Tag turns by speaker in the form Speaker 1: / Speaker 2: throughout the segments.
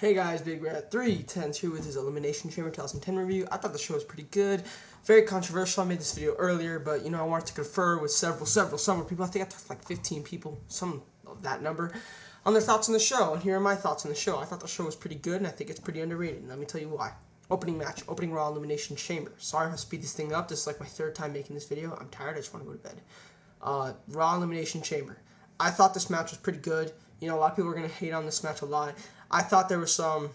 Speaker 1: Hey guys, Big Rat 310 here with his Elimination Chamber 2010 review. I thought the show was pretty good. Very controversial. I made this video earlier, but I wanted to confer with several people. I think I talked to like 15 people, some of that number, on their thoughts on the show. And here are my thoughts on the show. I thought the show was pretty good, and I think it's pretty underrated. And let me tell you why. Opening match, opening Raw Elimination Chamber. Sorry if I speed this thing up. This is like my third time making this video. I'm tired. I just want to go to bed. Raw Elimination Chamber. I thought this match was pretty good. A lot of people are going to hate on this match a lot. I thought there was some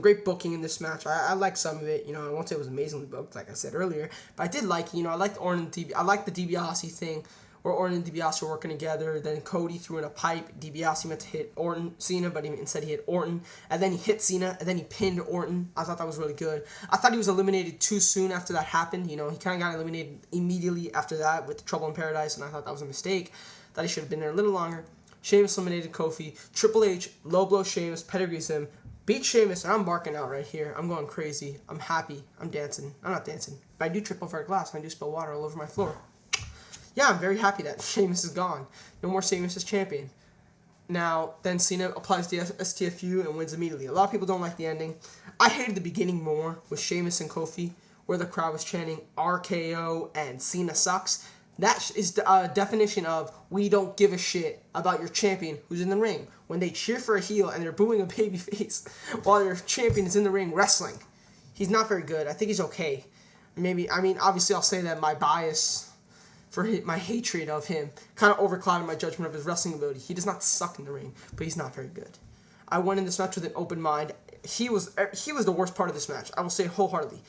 Speaker 1: great booking in this match. I liked some of it. I won't say it was amazingly booked, like I said earlier, but I did like it. I liked Orton and I liked the Dibiase thing, where Orton and Dibiase were working together. Then Cody threw in a pipe. Dibiase meant to hit Cena, but instead he hit Orton. And then he hit Cena, and then he pinned Orton. I thought that was really good. I thought he was eliminated too soon after that happened. He kind of got eliminated immediately after that with Trouble in Paradise, and I thought that was a mistake. Thought he should have been there a little longer. Sheamus eliminated Kofi. Triple H, low blow Sheamus, pedigrees him, beat Sheamus, and I'm barking out right here. I'm going crazy. I'm happy. I'm dancing. I'm not dancing, but I do trip over a glass, and I do spill water all over my floor. Yeah, I'm very happy that Sheamus is gone. No more Sheamus as champion. Now, then Cena applies the STFU and wins immediately. A lot of people don't like the ending. I hated the beginning more with Sheamus and Kofi, where the crowd was chanting RKO and Cena sucks. That is the definition of we don't give a shit about your champion who's in the ring. When they cheer for a heel and they're booing a babyface while your champion is in the ring wrestling. He's not very good. I think he's okay. Obviously I'll say that my bias for my hatred of him kind of overclouded my judgment of his wrestling ability. He does not suck in the ring, but he's not very good. I went in this match with an open mind. He was the worst part of this match. I will say it wholeheartedly.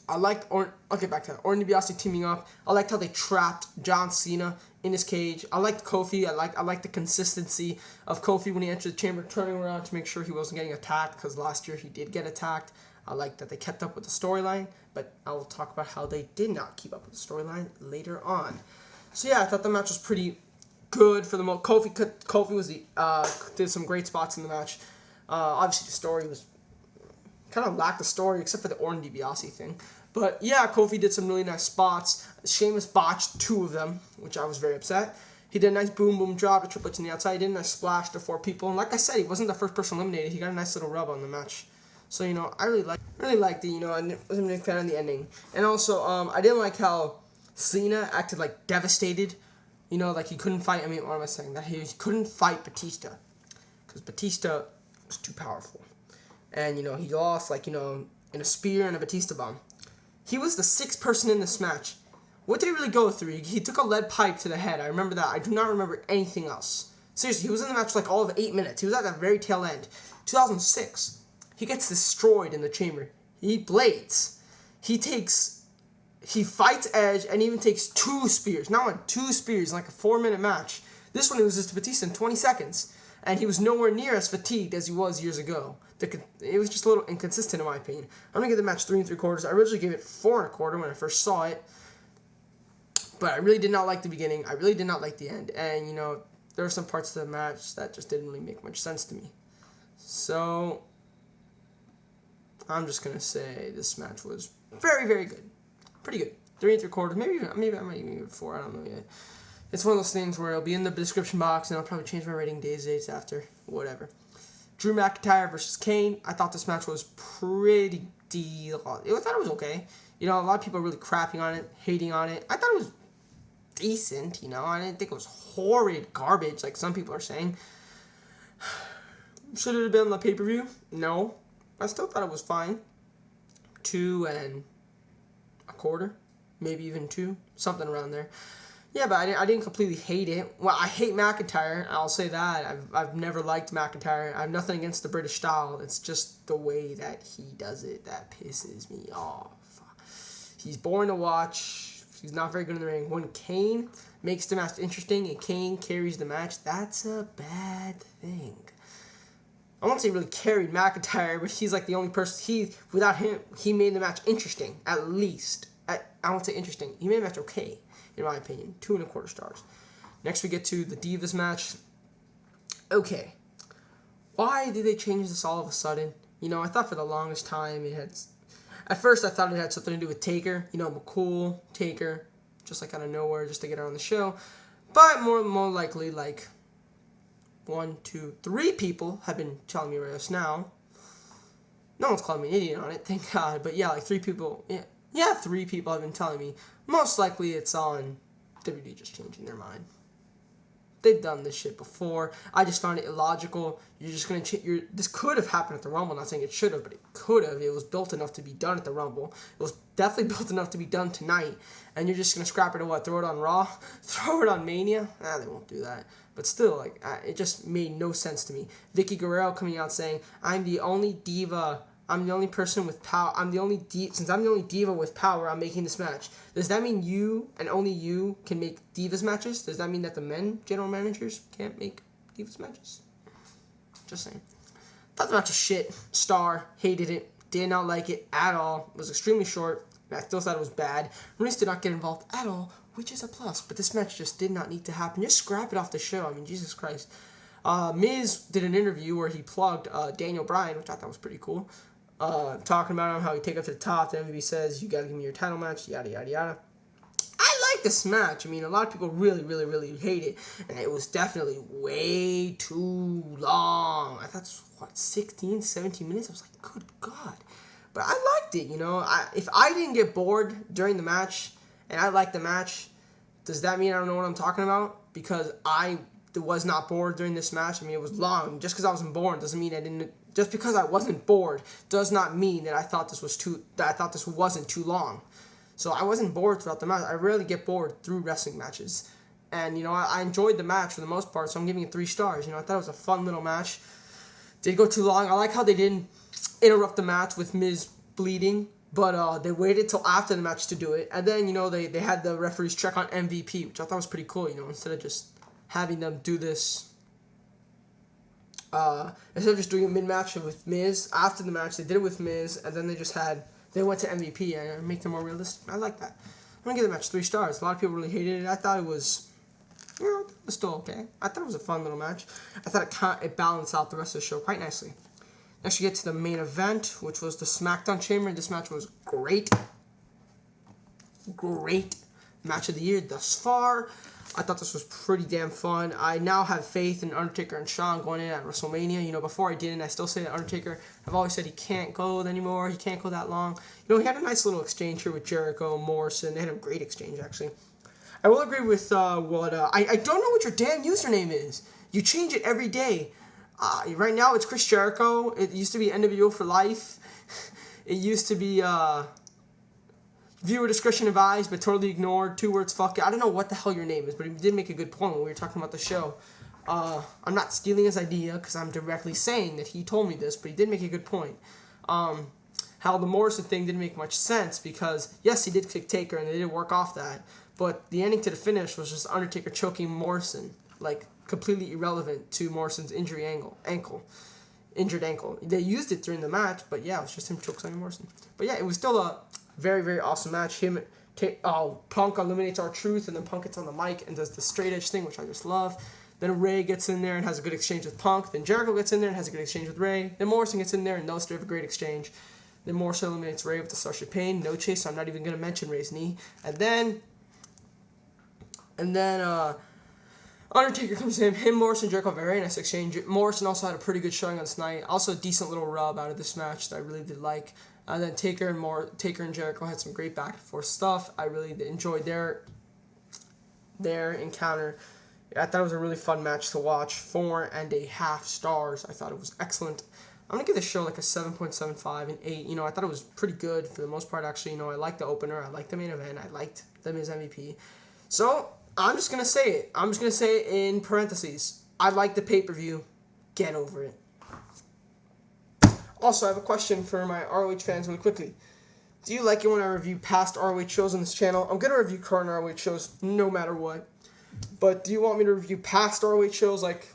Speaker 1: I liked Orton. I'll get back to that. Orton and Dibiase teaming up. I liked how they trapped John Cena in his cage. I liked Kofi. I liked the consistency of Kofi when he entered the chamber, turning around to make sure he wasn't getting attacked, because last year he did get attacked. I liked that they kept up with the storyline, but I will talk about how they did not keep up with the storyline later on. So yeah, I thought the match was pretty good for the most. Kofi was did some great spots in the match. Obviously the story was kind of lacked the story, except for the Orton Dibiase thing. But yeah, Kofi did some really nice spots. Sheamus botched 2 of them, which I was very upset. He did a nice boom boom drop to Triple H on the outside. He did a nice splash to 4 people. And like I said, he wasn't the first person eliminated. He got a nice little rub on the match. So, I really liked it. I wasn't a big fan of the ending. And also, I didn't like how Cena acted like devastated. Like he couldn't fight. What am I saying? That he couldn't fight Batista. Because Batista was too powerful. And, he lost, in a spear and a Batista bomb. He was the 6th person in this match. What did he really go through? He took a lead pipe to the head. I remember that. I do not remember anything else. Seriously, he was in the match all of 8 minutes. He was at the very tail end. 2006. He gets destroyed in the chamber. He blades. He fights Edge and even takes 2 spears. Not one, 2 spears in a 4-minute match. This one he was just Batista in 20 seconds. And he was nowhere near as fatigued as he was years ago. It was just a little inconsistent in my opinion. I'm going to give the match 3 3/4. I originally gave it 4 1/4 when I first saw it. But I really did not like the beginning. I really did not like the end. And, there were some parts of the match that just didn't really make much sense to me. So, I'm just going to say this match was very, very good. Pretty good. 3 3/4. Maybe I might even give it 4. I don't know yet. It's one of those things where it'll be in the description box, and I'll probably change my rating days after. Whatever. Drew McIntyre versus Kane. I thought this match was pretty I thought it was okay. A lot of people are really crapping on it, hating on it. I thought it was decent, I didn't think it was horrid garbage like some people are saying. Should it have been on the pay-per-view? No. I still thought it was fine. 2 1/4. Maybe even 2. Something around there. Yeah, but I didn't completely hate it. Well, I hate McIntyre. I'll say that. I've never liked McIntyre. I have nothing against the British style. It's just the way that he does it that pisses me off. He's boring to watch. He's not very good in the ring. When Kane makes the match interesting and Kane carries the match, that's a bad thing. I won't say he really carried McIntyre, but he's the only person. Without him, he made the match interesting, at least. I won't say interesting. He made the match okay. In my opinion, 2 1/4 stars. Next we get to the Divas match. Okay. Why did they change this all of a sudden? I thought for the longest time it had... At first I thought it had something to do with Taker. McCool, Taker, just out of nowhere, just to get her on the show. But more likely, 1, 2, 3 people have been telling me right just now. No one's calling me an idiot on it, thank God. But yeah, like 3 people. Yeah, 3 people have been telling me. Most likely it's on WWE just changing their mind. They've done this shit before. I just found it illogical. You're just gonna this could have happened at the Rumble. Not saying it should have, but it could have. It was built enough to be done at the Rumble. It was definitely built enough to be done tonight. And you're just gonna scrap it and what? Throw it on Raw? Throw it on Mania? Nah, they won't do that. But still, like, it just made no sense to me. Vicky Guerrero coming out saying, "I'm the only diva. I'm the only person with power. Since I'm the only diva with power, I'm making this match." Does that mean you and only you can make divas matches? Does that mean that the men general managers can't make divas matches? Just saying. Thought the match was shit. Star. Hated it. Did not like it at all. It was extremely short. And I still thought it was bad. Maryse did not get involved at all, which is a plus. But this match just did not need to happen. Just scrap it off the show. I mean, Jesus Christ. Miz did an interview where he plugged Daniel Bryan, which I thought was pretty cool. Talking about him, how he take up to the top. The MVP says, "You gotta give me your title match," yada, yada, yada. I like this match. I mean, a lot of people really, really, really hate it. And it was definitely way too long. I thought it was, 16, 17 minutes? I was like, good God. But I liked it, you know. If I didn't get bored during the match, and I liked the match, does that mean I don't know what I'm talking about? Because I was not bored during this match. I mean, it was long. Just because I wasn't bored doesn't mean I didn't... Just because I wasn't bored does not mean that I thought this wasn't too long. So I wasn't bored throughout the match. I rarely get bored through wrestling matches. And, you know, I enjoyed the match for the most part, so I'm giving it 3 stars. You know, I thought it was a fun little match. Did go too long. I like how they didn't interrupt the match with Miz bleeding, but they waited till after the match to do it. And then, you know, they had the referees check on MVP, which I thought was pretty cool, you know, instead of just having them do this. Instead of just doing a mid-match with Miz, after the match, they did it with Miz, and then they went to MVP and make them more realistic. I like that. I'm going to give the match 3 stars. A lot of people really hated it. I thought it was, you know, it was still okay. I thought it was a fun little match. I thought it balanced out the rest of the show quite nicely. Next, we get to the main event, which was the SmackDown Chamber. This match was great. Great match of the year thus far. I thought this was pretty damn fun. I now have faith in Undertaker and Shawn going in at WrestleMania. You know, before I didn't. I still say that Undertaker, I've always said he can't go anymore. He can't go that long. You know, he had a nice little exchange here with Jericho, Morrison. They had a great exchange, actually. I will agree with I don't know what your damn username is. You change it every day. Right now, it's Chris Jericho. It used to be NWO for life. It used to be... viewer discretion advised, but totally ignored. 2 words, fuck it. I don't know what the hell your name is, but he did make a good point when we were talking about the show. I'm not stealing his idea, because I'm directly saying that he told me this, but he did make a good point. How the Morrison thing didn't make much sense, because, yes, he did kick Taker, and they did work off that, but the ending to the finish was just Undertaker choking Morrison, like, completely irrelevant to Morrison's injured ankle. They used it during the match, but yeah, it was just him choking Morrison. But yeah, it was still a very, very awesome match. Punk eliminates R-Truth, and then Punk gets on the mic and does the straight edge thing, which I just love. Then Ray gets in there and has a good exchange with Punk. Then Jericho gets in there and has a good exchange with Ray. Then Morrison gets in there and those 2 have a great exchange. Then Morrison eliminates Ray with the Starship Pain. No chase, so I'm not even going to mention Ray's knee. And then Undertaker comes in. Him, Morrison, Jericho, very nice exchange. Morrison also had a pretty good showing on this night. Also a decent little rub out of this match that I really did like. And then Taker and Jericho had some great back and forth stuff. I really enjoyed their encounter. I thought it was a really fun match to watch. 4.5 stars. I thought it was excellent. I'm going to give this show like a 7.75 and 8. You know, I thought it was pretty good for the most part, actually. You know, I liked the opener. I liked the main event. I liked them as MVP. So, I'm just going to say it. I'm just going to say it in parentheses. I like the pay-per-view. Get over it. Also, I have a question for my ROH fans really quickly. Do you like it when I review past ROH shows on this channel? I'm going to review current ROH shows no matter what. But do you want me to review past ROH shows like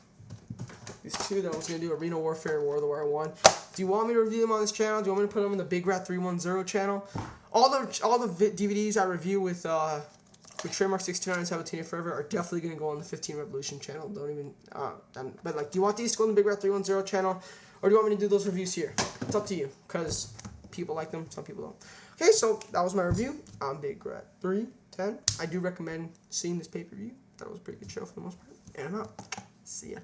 Speaker 1: these 2 that I was going to do, Arena Warfare, War of the War 1? Do you want me to review them on this channel? Do you want me to put them on the Big Rat 310 channel? All the DVDs I review with Trademark 69 and 17 Forever are definitely going to go on the 15 Revolution channel. Don't even... but, like, do you want these to go on the Big Rat 310 channel? Or do you want me to do those reviews here? It's up to you, because people like them, some people don't. Okay, so that was my review on Big Rat 310. I do recommend seeing this pay-per-view. That was a pretty good show for the most part. And I'm out. See ya.